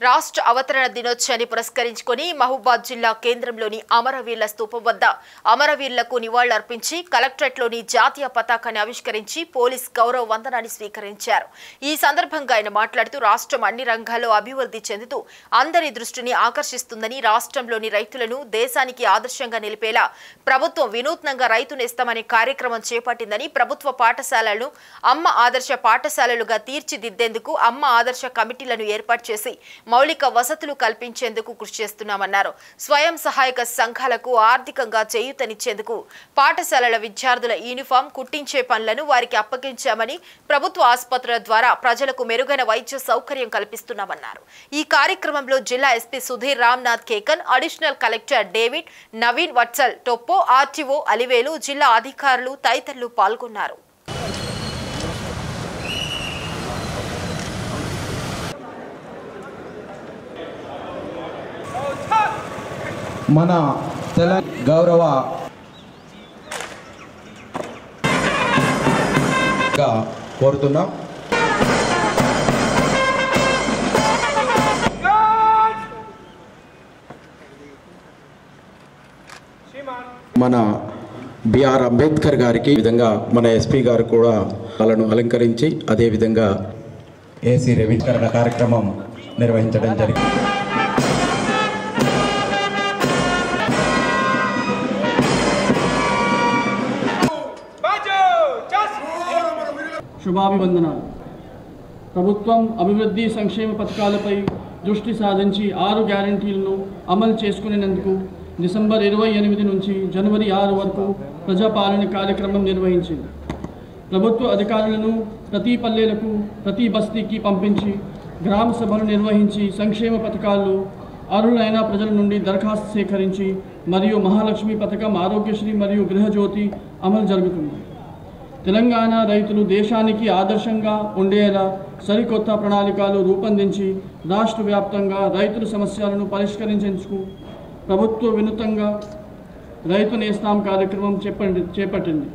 రాష్ట్ర అవతరణ దినోత్సవాన్ని పురస్కరించుకొని మహబూబాద్ జిల్లా కేంద్రంలోని అమరవీరుల స్తూపం వద్ద అమరవీరులకు నివాళులర్పించి కలెక్టరేట్లోని జాతీయ పతాకాన్ని ఆవిష్కరించి పోలీస్ గౌరవ వందనాన్ని స్వీకరించారు. ఈ సందర్భంగా ఆయన మాట్లాడుతూ రాష్ట్రం అన్ని రంగాల్లో అభివృద్ధి చెందుతూ అందరి దృష్టిని ఆకర్షిస్తుందని, రాష్ట్రంలోని రైతులను దేశానికి ఆదర్శంగా నిలిపేలా ప్రభుత్వం వినూత్నంగా రైతు నేస్తమనే కార్యక్రమం చేపట్టిందని, ప్రభుత్వ పాఠశాలలను అమ్మ ఆదర్శ పాఠశాలలుగా తీర్చిదిద్దేందుకు అమ్మ ఆదర్శ కమిటీలను ఏర్పాటు చేసి మౌలిక వసతులు కల్పించేందుకు కృషి చేస్తున్నామన్నారు. స్వయం సహాయక సంఘాలకు ఆర్థికంగా చేయూతనిచ్చేందుకు పాఠశాలల విద్యార్థుల యూనిఫామ్ కుట్టించే పనులను వారికి అప్పగించామని, ప్రభుత్వ ఆసుపత్రుల ద్వారా ప్రజలకు మెరుగైన వైద్య సౌకర్యం కల్పిస్తున్నామన్నారు. ఈ కార్యక్రమంలో జిల్లా SP Sudheer Ramnath Kekan, additional collector David, Naveen Vatsal Toppo, RTO Alivelu, జిల్లా అధికారులు తదితరులు పాల్గొన్నారు. మన గౌరవ కోరుతున్నాం. మన బిఆర్ అంబేద్కర్ గారికి విధంగా మన ఎస్పీ గారు కూడా వాళ్ళను అలంకరించి అదే విధంగా ఏసీ రవీకరణ కార్యక్రమం నిర్వహించడం జరిగింది. శుభాభివందనాలు. ప్రభుత్వం అభివృద్ధి సంక్షేమ పథకాలపై దృష్టి సాధించి 6 గ్యారంటీలను అమలు చేసుకునేందుకు డిసెంబర్ 28 నుంచి జనవరి 6 వరకు ప్రజాపాలన కార్యక్రమం నిర్వహించింది. ప్రభుత్వ అధికారులను ప్రతి పల్లెలకు, ప్రతి బస్తీకి పంపించి గ్రామ సభలు నిర్వహించి సంక్షేమ పథకాలు అర్హులైన ప్రజల నుండి దరఖాస్తు సేకరించి మరియు మహాలక్ష్మి పథకం, ఆరోగ్యశ్రీ మరియు గృహజ్యోతి అమలు జరుగుతుంది. తెలంగాణ రైతులు దేశానికి ఆదర్శంగా ఉండేలా సరికొత్త ప్రణాళికలు రూపొందించి రాష్ట్ర వ్యాప్తంగా రైతుల సమస్యలను పరిష్కరించేందుకు ప్రభుత్వ వినూత్నంగా రైతు నేస్తాం కార్యక్రమం చేపట్టింది.